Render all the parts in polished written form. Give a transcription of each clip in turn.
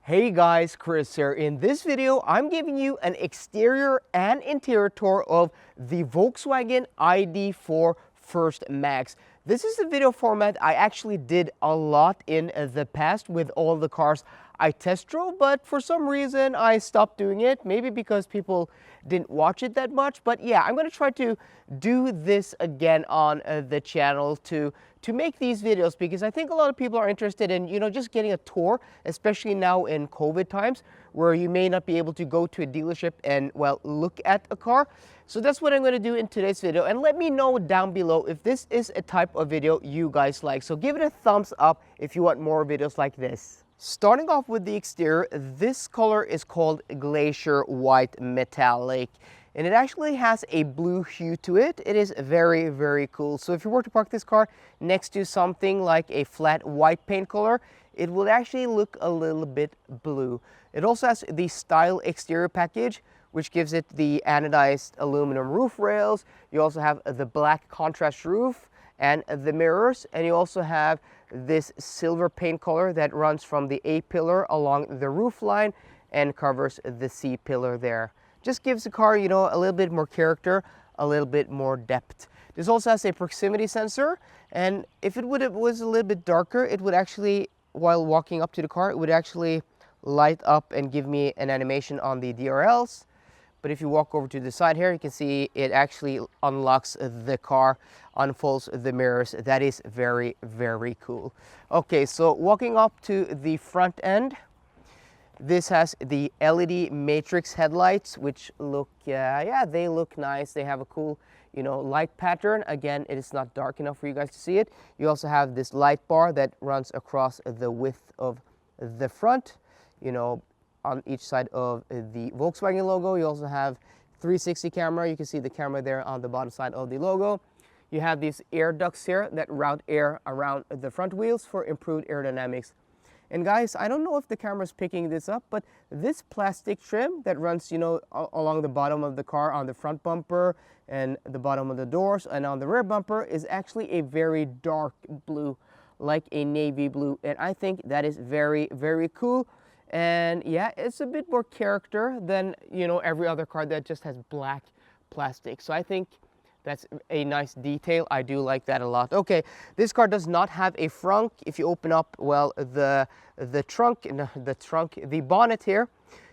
Hey guys, Kris here. In this video, I'm giving you an exterior and interior tour of the Volkswagen ID4 First Max. This is the video format I actually did a lot in the past with all the cars I test drove, but for some reason I stopped doing it, maybe because people didn't watch it that much. But yeah, I'm going to try to do this again on the channel to make these videos, because I think a lot of people are interested in, just getting a tour, especially now in COVID times, where you may not be able to go to a dealership and, well, look at a car. So that's what I'm going to do in today's video, and let me know down below if this is a type of video you guys like. So give it a thumbs up if you want more videos like this. Starting off with the exterior, this color is called Glacier White Metallic, and it actually has a blue hue to it. It is very, very cool. So if you were to park this car next to something like a flat white paint color, it will actually look a little bit blue. It also has the style exterior package, which gives it the anodized aluminum roof rails. You also have the black contrast roof and the mirrors, and you also have this silver paint color that runs from the A pillar along the roof line and covers the C pillar there. Just gives the car, a little bit more character, a little bit more depth. This also has a proximity sensor, and if it was a little bit darker, it would actually, while walking up to the car, it would actually light up and give me an animation on the DRLs. But if you walk over to the side here, you can see it actually unlocks the car, unfolds the mirrors. That is very, very cool. Okay, so walking up to the front end, this has the LED matrix headlights, which look, they look nice. They have a cool, light pattern. Again, it is not dark enough for you guys to see it. You also have this light bar that runs across the width of the front, on each side of the Volkswagen logo. You also have 360 camera. You can see the camera there on the bottom side of the logo. You have these air ducts here that route air around the front wheels for improved aerodynamics. And guys, I don't know if the camera is picking this up, but this plastic trim that runs, along the bottom of the car on the front bumper and the bottom of the doors and on the rear bumper is actually a very dark blue, like a navy blue. And I think that is very, very cool. And yeah, it's a bit more character than, every other car that just has black plastic. So I think that's a nice detail. I do like that a lot. Okay, this car does not have a frunk. If you open up, well, the bonnet here,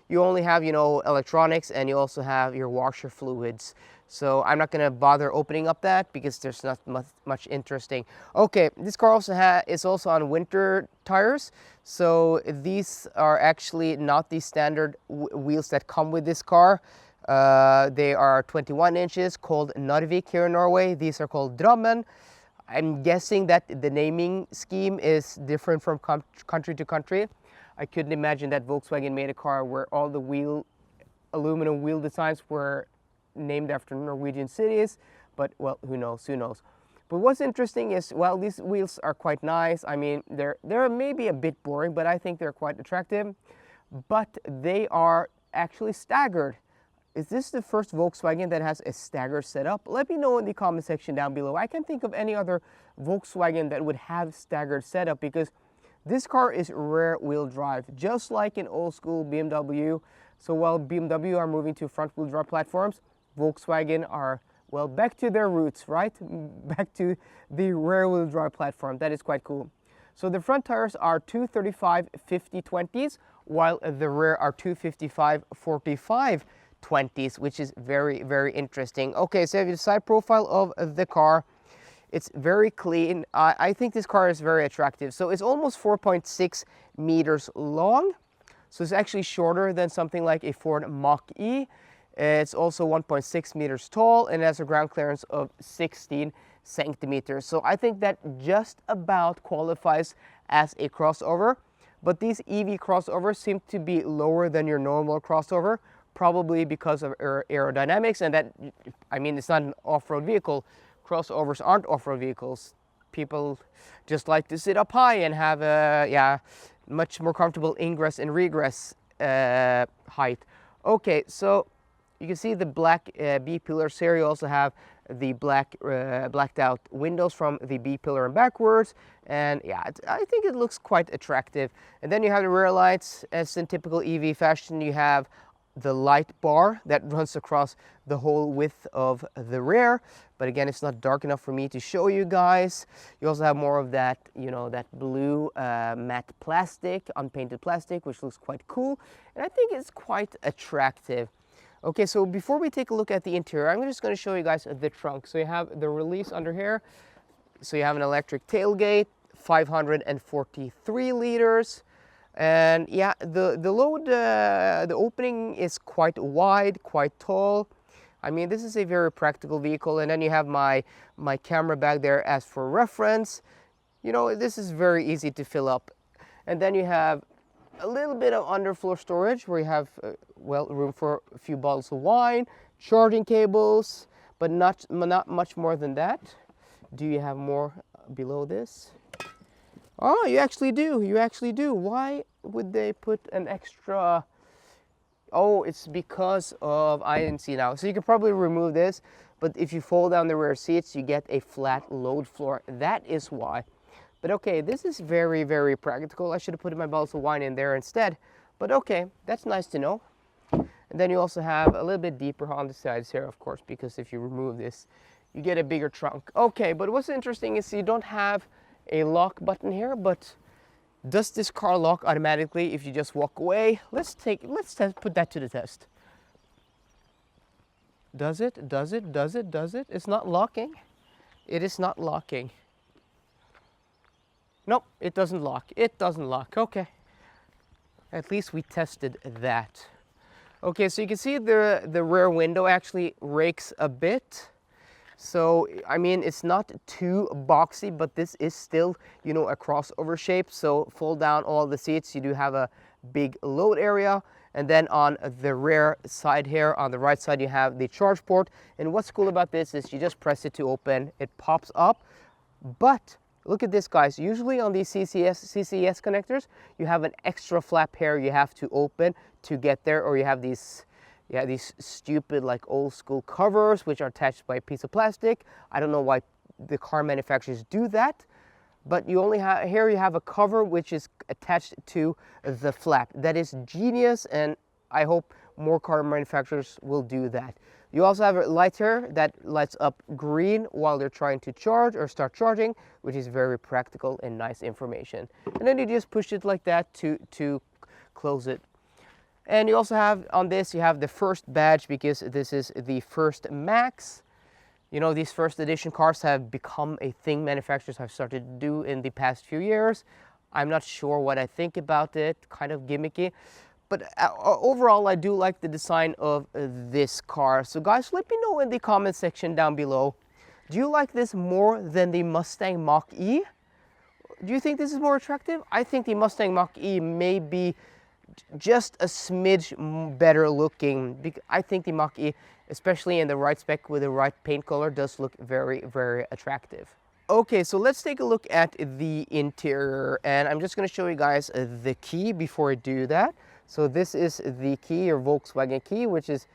you only have, electronics, and you also have your washer fluids. So I'm not going to bother opening up that because there's not much interesting. Okay, this car is also on winter tires. So these are actually not the standard wheels that come with this car. They are 21 inches, called Narvik here in Norway. These are called Drammen. I'm guessing that the naming scheme is different from country to country. I couldn't imagine that Volkswagen made a car where all the aluminum wheel designs were named after Norwegian cities, but well, who knows. But what's interesting is, well, these wheels are quite nice. I mean, they're maybe a bit boring, but I think they're quite attractive. But they are actually staggered. Is this the first Volkswagen that has a staggered setup? Let me know in the comment section down below. I can't think of any other Volkswagen that would have staggered setup, because this car is rear wheel drive, just like an old school BMW. So while BMW are moving to front wheel drive platforms, Volkswagen are, well, back to their roots, right? Back to the rear wheel drive platform. That is quite cool. So the front tires are 235 50/20s, while the rear are 255 45/20s, which is very, very interesting. Okay, so the side profile of the car, it's very clean. I think this car is very attractive. So it's almost 4.6 meters long. So it's actually shorter than something like a Ford Mach-E. It's also 1.6 meters tall and has a ground clearance of 16 centimeters. So I think that just about qualifies as a crossover. But these EV crossovers seem to be lower than your normal crossover, probably because of aerodynamics, and that, I mean, it's not an off-road vehicle. Crossovers aren't off-road vehicles. People just like to sit up high and have a, much more comfortable ingress and regress height. Okay, so You can see the black B-pillars here. You also have the blacked out windows from the B-pillar and backwards. And yeah, I think it looks quite attractive. And then you have the rear lights. As in typical EV fashion, you have the light bar that runs across the whole width of the rear. But again, it's not dark enough for me to show you guys. You also have more of that, you know, that blue matte plastic, unpainted plastic, which looks quite cool. And I think it's quite attractive. Okay, so before we take a look at the interior, I'm just going to show you guys the trunk. So you have the release under here. So you have an electric tailgate, 543 liters. And yeah, the opening is quite wide, quite tall. I mean, this is a very practical vehicle. And then you have my camera bag there as for reference. You know, this is very easy to fill up. And then you have a little bit of underfloor storage where you have, well, room for a few bottles of wine, charging cables, but not much more than that. Do you have more below this? Oh, you actually do. You actually do. Why would they put an extra? Oh, it's because of, I didn't see now. So you could probably remove this, but if you fold down the rear seats, you get a flat load floor. That is why. But okay, this is very, very practical. I should have put my bottles of wine in there instead. But okay, that's nice to know. And then you also have a little bit deeper on the sides here, of course, because if you remove this, you get a bigger trunk. Okay, but what's interesting is you don't have a lock button here, but does this car lock automatically if you just walk away? Let's put that to the test. Does it? Does it? Does it? Does it? It's not locking. It is not locking. Nope, it doesn't lock. It doesn't lock. Okay. At least we tested that. Okay, so you can see the rear window actually rakes a bit. So, I mean, it's not too boxy, but this is still, you know, a crossover shape. So fold down all the seats. You do have a big load area. And then on the rear side here, on the right side, you have the charge port. And what's cool about this is you just press it to open. It pops up. But look at this, guys. Usually on these CCS connectors, you have an extra flap here you have to open to get there, or you have these stupid like old school covers which are attached by a piece of plastic. I don't know why the car manufacturers do that, but you only have here you have a cover which is attached to the flap. That is genius, and I hope more car manufacturers will do that. You also have a light here that lights up green while they're trying to charge or start charging, which is very practical and nice information. And then you just push it like that to close it. And you also have on this, you have the first badge because this is the first Max. You know, these first edition cars have become a thing manufacturers have started to do in the past few years. I'm not sure what I think about it, kind of gimmicky. But overall, I do like the design of this car. So guys, let me know in the comment section down below. Do you like this more than the Mustang Mach-E? Do you think this is more attractive? I think the Mustang Mach-E may be just a smidge better looking. I think the Mach-E, especially in the right spec with the right paint color, does look very, very attractive. Okay, so let's take a look at the interior. And I'm just going to show you guys the key before I do that. So this is the key, your Volkswagen key, which is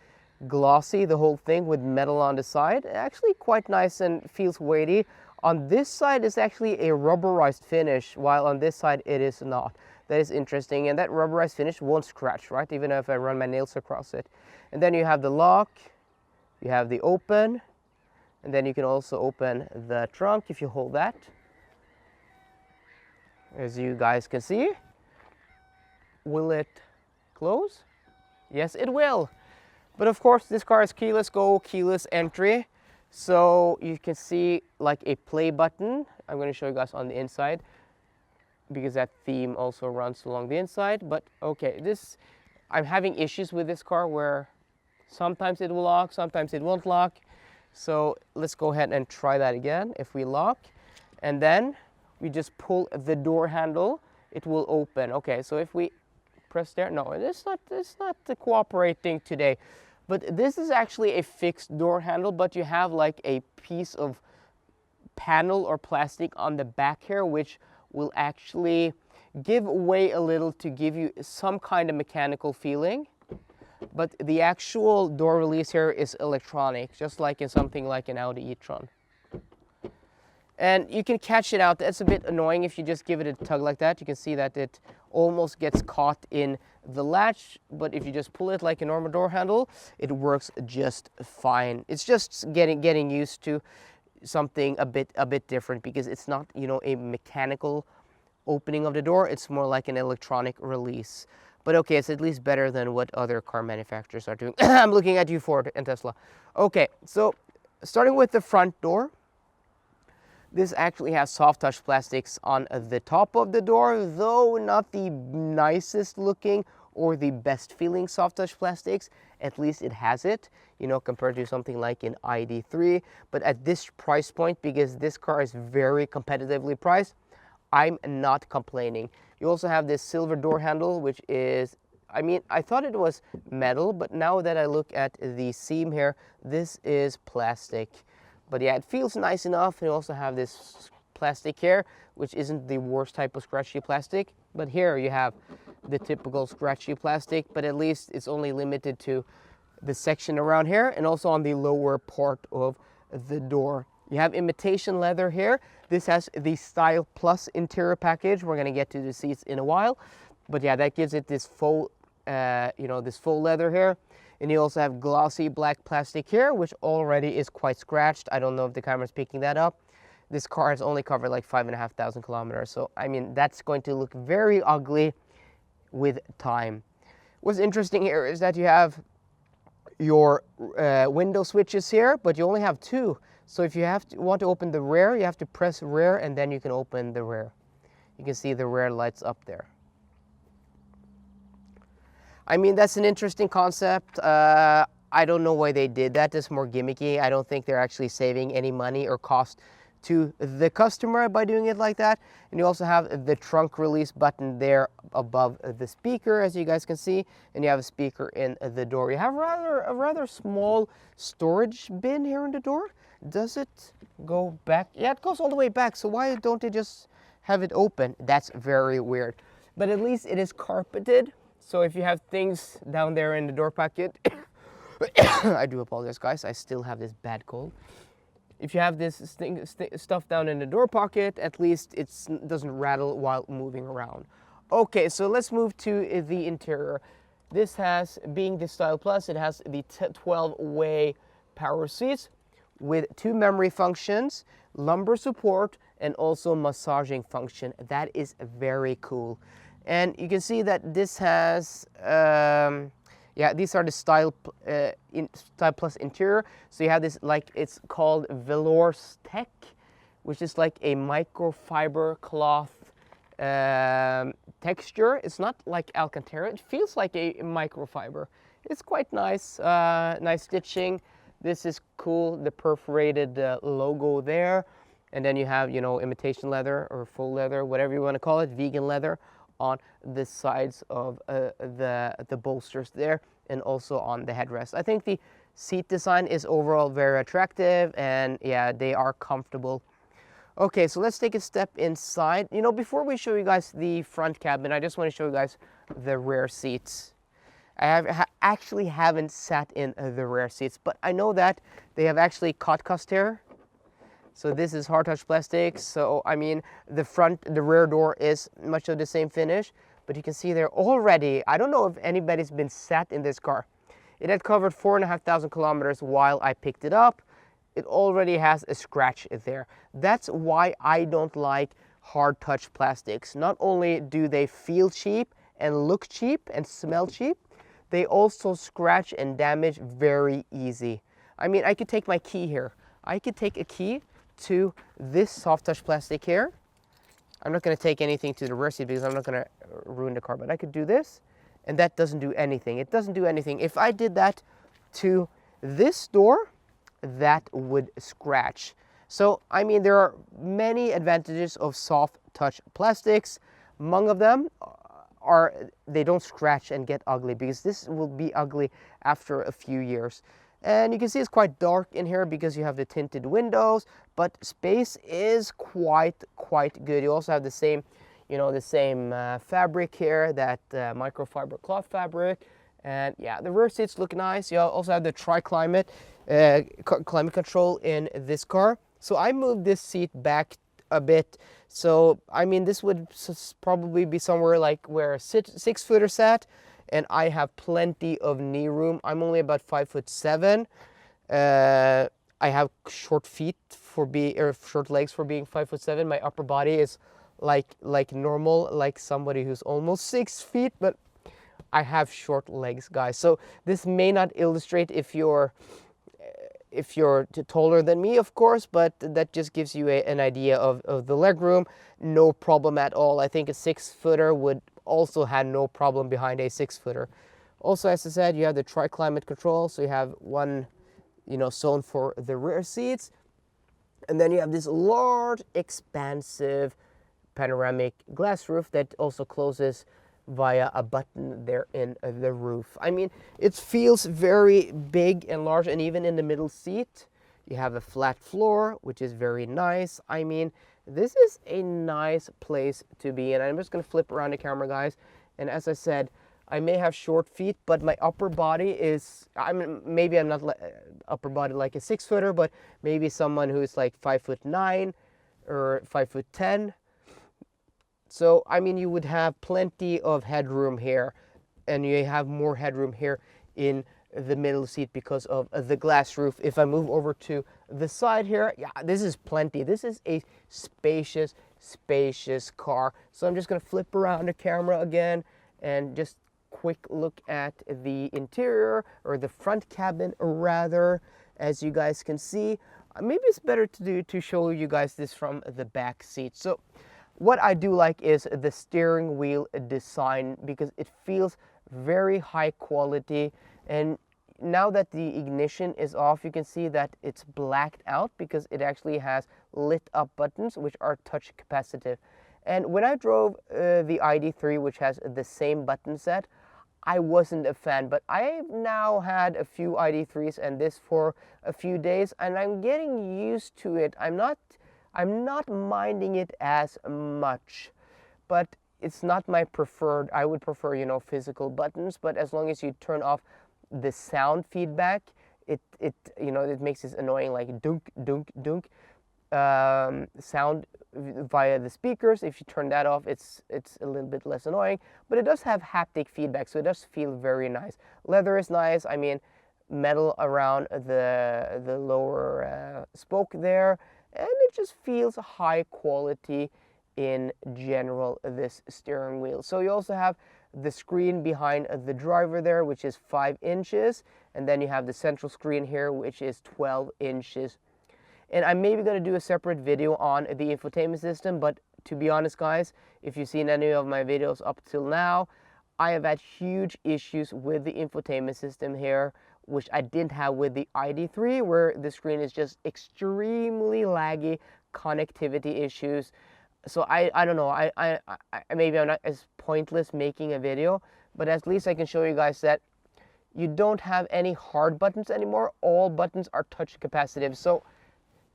glossy, the whole thing with metal on the side. Actually quite nice and feels weighty. On this side is actually a rubberized finish, while on this side it is not. That is interesting, and that rubberized finish won't scratch, right? Even if I run my nails across it. And then you have the lock, you have the open, and then you can also open the trunk if you hold that. As you guys can see. Will it close? Yes, it will. But of course, this car is keyless go, keyless entry. So you can see like a play button. I'm going to show you guys on the inside because that theme also runs along the inside. But okay, I'm having issues with this car where sometimes it will lock, sometimes it won't lock. So let's go ahead and try that again. If we lock and then we just pull the door handle, it will open. Okay, so if we press there, no, it's not cooperating today. But this is actually a fixed door handle, but you have like a piece of panel or plastic on the back here, which will actually give way a little to give you some kind of mechanical feeling. but the actual door release here is electronic, just like in something like an Audi e-tron. And you can catch it out. That's a bit annoying if you just give it a tug like that. You can see that it almost gets caught in the latch, but if you just pull it like a normal door handle, it works just fine. It's just getting used to something a bit different, because it's not, you know, a mechanical opening of the door. It's more like an electronic release. But okay, it's at least better than what other car manufacturers are doing. I'm looking at you, Ford and Tesla. Okay, so starting with the front door. This actually has soft touch plastics on the top of the door, though not the nicest looking or the best feeling soft touch plastics. At least it has it, you know, compared to something like an ID3. But at this price point, because this car is very competitively priced, I'm not complaining. You also have this silver door handle, which is, I mean, I thought it was metal, but now that I look at the seam here, this is plastic. But yeah, it feels nice enough. You also have this plastic here, which isn't the worst type of scratchy plastic. But here you have the typical scratchy plastic, but at least it's only limited to the section around here and also on the lower part of the door. You have imitation leather here. This has the Style Plus interior package. We're gonna get to the seats in a while. But yeah, that gives it this faux, this faux leather here. And you also have glossy black plastic here, which already is quite scratched. I don't know if the camera's picking that up. This car has only covered like 5,500 kilometers. So, I mean, that's going to look very ugly with time. What's interesting here is that you have your window switches here, but you only have two. So if you want to open the rear, you have to press rear and then you can open the rear. You can see the rear lights up there. I mean, that's an interesting concept. I don't know why they did that. It's more gimmicky. I don't think they're actually saving any money or cost to the customer by doing it like that. And you also have the trunk release button there above the speaker, as you guys can see. And you have a speaker in the door. You have a rather small storage bin here in the door. Does it go back? Yeah, it goes all the way back. So why don't they just have it open? That's very weird. But at least it is carpeted. So if you have things down there in the door pocket, I do apologize, guys. I still have this bad cold. If you have this stuff down in the door pocket, at least it doesn't rattle while moving around. Okay, so let's move to the interior. This has, being the Style Plus, it has the 12-way power seats with 2 memory functions, lumbar support, and also massaging function. That is very cool. And you can see that this has, these are the Style Plus interior. So you have this, like, it's called Velour Tech, which is like a microfiber cloth texture. It's not like Alcantara. It feels like a microfiber. It's quite nice, nice stitching. This is cool, the perforated logo there. And then you have, you know, imitation leather or faux leather, whatever you want to call it, vegan leather, on the sides of the bolsters there and also on the headrest. I think the seat design is overall very attractive, and yeah, they are comfortable. Okay, so let's take a step inside. You know, before we show you guys the front cabin, I just want to show you guys the rear seats. I actually haven't sat in the rear seats, but I know that they have actually cut cast here. So this is hard touch plastic. So I mean, the rear door is much of the same finish, but you can see there already, I don't know if anybody's been sat in this car. It had covered 4,500 kilometers while I picked it up. It already has a scratch there. That's why I don't like hard touch plastics. Not only do they feel cheap and look cheap and smell cheap, they also scratch and damage very easy. I mean, I could take my key here. I could take a key to this soft touch plastic here. I'm not going to take anything to the rear seat because I'm not going to ruin the car, but I could do this, and that doesn't do anything. It doesn't do anything. If I did that to this door, that would scratch. So, I mean, there are many advantages of soft touch plastics. Among of them are they don't scratch and get ugly, because this will be ugly after a few years. And you can see it's quite dark in here because you have the tinted windows, but space is quite good. You also have the same, you know, the same fabric here, that microfiber cloth fabric. And yeah, the rear seats look nice. You also have the climate control in this car. So I moved this seat back a bit. So I mean, this would probably be somewhere like where a 6-footer sat, and I have plenty of knee room. I'm only about 5'7". I have short feet for being, or short legs for being 5'7". My upper body is like normal, like somebody who's almost 6 feet, but I have short legs, guys. So this may not illustrate if you're taller than me, of course, but that just gives you an idea of the leg room. No problem at all. I think a 6-footer would also have no problem behind a 6-footer. Also, as I said, you have the climate control, so you have one, zone for the rear seats, and then you have this large, expansive panoramic glass roof that also closes via a button there in the roof. I mean, it feels very big and large, and even in the middle seat, you have a flat floor, which is very nice. I mean, this is a nice place to be in. I'm just gonna flip around the camera, guys. And as I said, I may have short feet, but my upper body is, maybe I'm not upper body like a 6-footer, but maybe someone who's like 5'9" or 5'10". So, I mean, you would have plenty of headroom here, and you have more headroom here in the middle seat because of the glass roof. If I move over to the side here, yeah, this is plenty. This is a spacious car. So I'm just gonna flip around the camera again and just quick look at the interior, or the front cabin rather. As you guys can see, maybe it's better to show you guys this from the back seat. So what I do like is the steering wheel design, because it feels very high quality. And now that the ignition is off, you can see that it's blacked out because it actually has lit up buttons which are touch capacitive. And when I drove the ID3, which has the same button set, I wasn't a fan, but I've now had a few ID3s and this for a few days, and I'm getting used to it. I'm not minding it as much, but it's not my preferred. I would prefer, physical buttons, but as long as you turn off the sound feedback, it makes this annoying, like dunk, dunk, dunk sound via the speakers. If you turn that off, it's a little bit less annoying, but it does have haptic feedback, so it does feel very nice. Leather is nice. I mean, metal around the lower spoke there, and it just feels high quality in general, this steering wheel. So you also have the screen behind the driver there, which is 5 inches, and then you have the central screen here, which is 12 inches. And I'm maybe going to do a separate video on the infotainment system, but to be honest, guys, if you've seen any of my videos up till now, I have had huge issues with the infotainment system here, which I didn't have with the ID3, where the screen is just extremely laggy, connectivity issues. So I don't know, I maybe I'm not as pointless making a video, but at least I can show you guys that you don't have any hard buttons anymore. All buttons are touch capacitive. So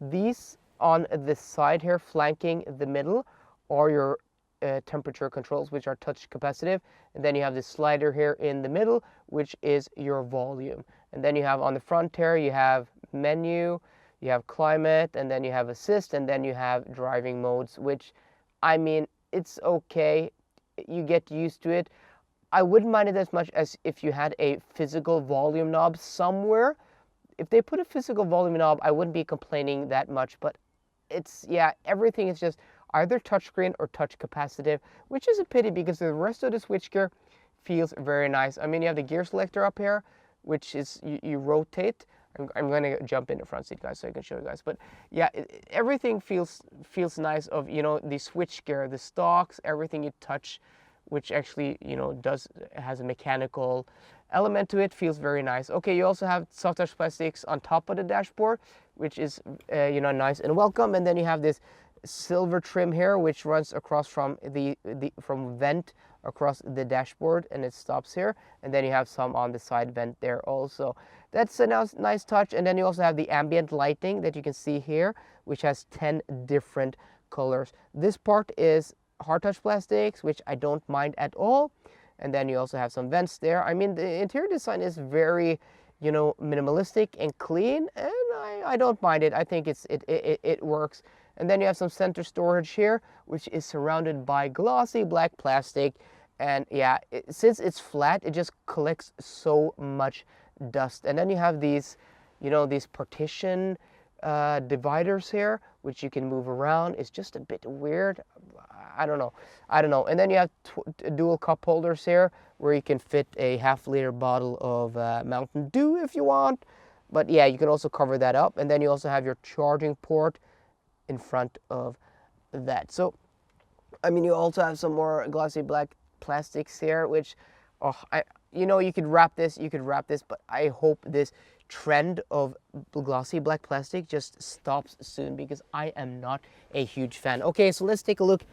these on the side here, flanking the middle, are your temperature controls, which are touch capacitive. And then you have this slider here in the middle, which is your volume. And then you have on the front here, you have menu, you have climate, and then you have assist, and then you have driving modes, which, I mean, it's okay. You get used to it. I wouldn't mind it as much as if you had a physical volume knob somewhere. If they put a physical volume knob, I wouldn't be complaining that much, but it's, yeah, everything is just either touchscreen or touch capacitive, which is a pity because the rest of the switchgear feels very nice. I mean, you have the gear selector up here, which is, you rotate. I'm going to jump in the front seat, guys, so I can show you guys. But yeah, everything feels nice of, the switchgear, the stalks, everything you touch, which actually, has a mechanical element to it, feels very nice. Okay, you also have soft touch plastics on top of the dashboard, which is, nice and welcome. And then you have this silver trim here, which runs across from from vent across the dashboard, and it stops here. And then you have some on the side vent there also. That's a nice touch. And then you also have the ambient lighting that you can see here, which has 10 different colors. This part is hard touch plastics, which I don't mind at all. And then you also have some vents there. I mean, the interior design is very, you know, minimalistic and clean, and I don't mind it. I think it works. And then you have some center storage here, which is surrounded by glossy black plastic. And yeah, since it's flat, it just collects so much dust. And then you have these, you know, these partition dividers here, which you can move around. It's just a bit weird. I don't know. And then you have dual cup holders here, where you can fit a half-liter bottle of Mountain Dew if you want. But yeah, you can also cover that up. And then you also have your charging port in front of that. So, I mean, you also have some more glossy black plastics here, which, oh, you know, you could wrap this, but I hope this trend of glossy black plastic just stops soon, because I am not a huge fan. Okay, so let's take a look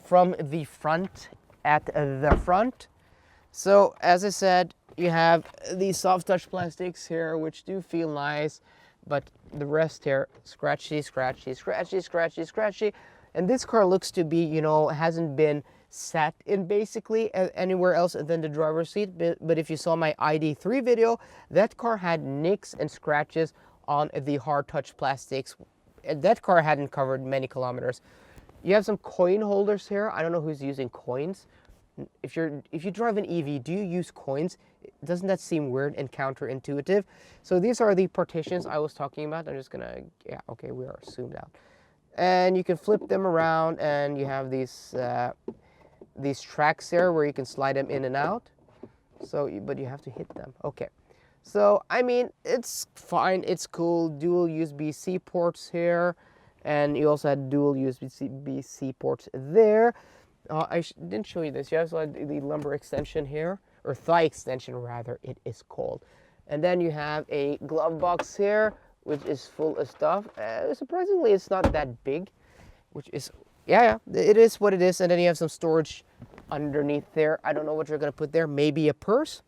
from the front at the front. So as I said, you have these soft touch plastics here, which do feel nice, but the rest here, scratchy, scratchy, scratchy, scratchy, scratchy. And this car looks to be, you know, hasn't been sat in basically anywhere else than the driver's seat. But if you saw my ID3 video, that car had nicks and scratches on the hard touch plastics. That car hadn't covered many kilometers. You have some coin holders here. I don't know who's using coins. If you drive an EV, do you use coins? Doesn't that seem weird and counterintuitive? So these are the partitions I was talking about. I'm just gonna, yeah, okay, we are zoomed out. And you can flip them around, and you have these tracks here where you can slide them in and out. So, but you have to hit them. Okay. So, I mean, it's fine. It's cool. Dual USB-C ports here. And you also had dual USB-C ports there. I didn't show you this. You also had the lumbar extension here, or thigh extension rather, it is called. And then you have a glove box here, which is full of stuff. Surprisingly, it's not that big, which is, yeah, it is what it is. And then you have some storage underneath there. I don't know what you're going to put there. Maybe a purse.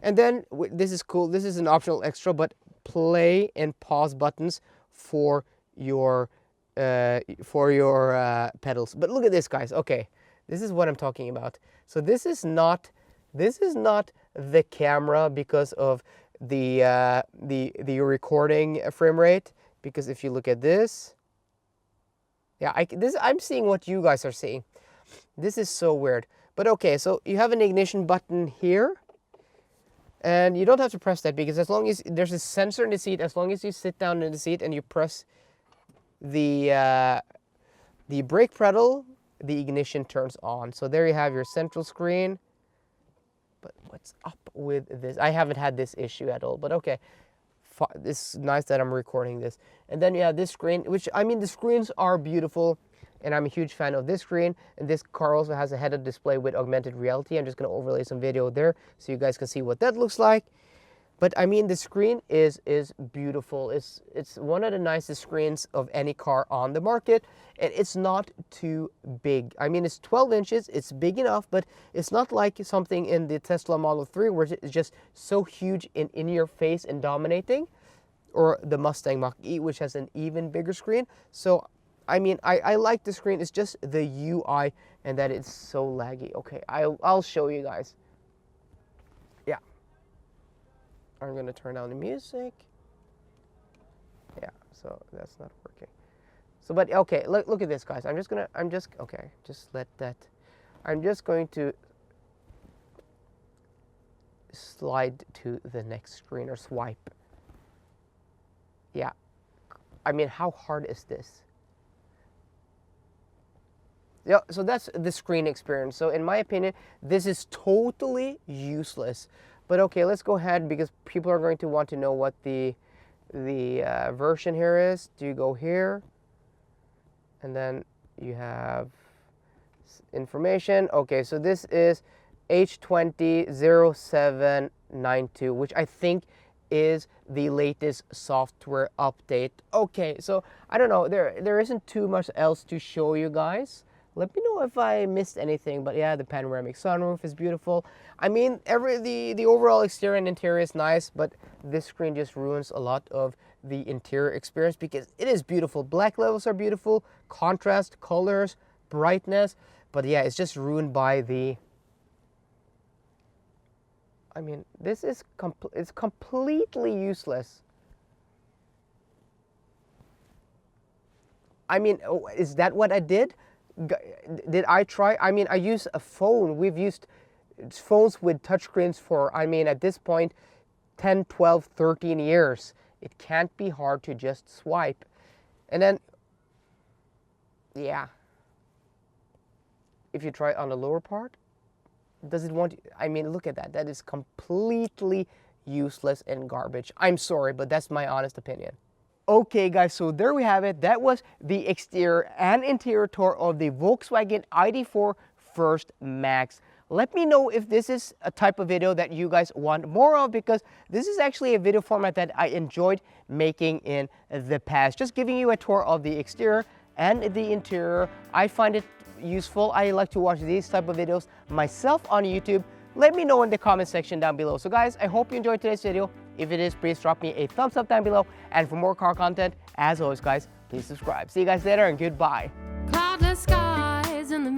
And then this is cool. This is an optional extra, but play and pause buttons for your pedals. But look at this, guys. Okay, this is what I'm talking about. So this is not the camera because of the recording frame rate. Because if you look at this, yeah, I'm seeing what you guys are seeing. This is so weird. But okay, so you have an ignition button here. And you don't have to press that, because as long as there's a sensor in the seat, as long as you sit down in the seat and you press the brake pedal, the ignition turns on. So there you have your central screen. But what's up with this? I haven't had this issue at all, but okay. It's nice that I'm recording this. And then you have this screen, which, I mean, the screens are beautiful, and I'm a huge fan of this screen. And this car also has a head-up display with augmented reality. I'm just going to overlay some video there so you guys can see what that looks like. But I mean, the screen is beautiful. It's one of the nicest screens of any car on the market, and it's not too big. I mean, it's 12 inches. It's big enough, but it's not like something in the Tesla Model 3 where it's just so huge and in your face and dominating, or the Mustang Mach-E, which has an even bigger screen. So I mean, I like the screen. It's just the UI and that it's so laggy. Okay, I'll show you guys. Yeah. I'm gonna turn down the music. Yeah, so that's not working. So, but okay, look at this, guys. I'm just let that. I'm just going to slide to the next screen, or swipe. Yeah. I mean, how hard is this? Yeah, so that's the screen experience. So in my opinion, this is totally useless. But okay, let's go ahead, because people are going to want to know what the version here is. Do you go here? And then you have information. Okay, so this is H200792, which I think is the latest software update. Okay, so I don't know, there isn't too much else to show you guys. Let me know if I missed anything, but yeah, the panoramic sunroof is beautiful. I mean, the overall exterior and interior is nice, but this screen just ruins a lot of the interior experience, because it is beautiful. Black levels are beautiful, contrast, colors, brightness, but yeah, it's just ruined by the I mean, this is it's completely useless. I mean, is that what I did? Did I try? I mean, I use a phone. We've used phones with touchscreens for, I mean, at this point, 10, 12, 13 years. It can't be hard to just swipe. And then, yeah. If you try on the lower part, does it want, I mean, look at that. That is completely useless and garbage. I'm sorry, but that's my honest opinion. Okay guys, so there we have it. That was the exterior and interior tour of the Volkswagen ID4 First Max. Let me know if this is a type of video that you guys want more of, because this is actually a video format that I enjoyed making in the past. Just giving you a tour of the exterior and the interior. I find it useful. I like to watch these type of videos myself on YouTube. Let me know in the comment section down below. So guys, I hope you enjoyed today's video. If it is, please drop me a thumbs up down below. And for more car content, as always guys, please subscribe. See you guys later and goodbye. Cloudless skies in the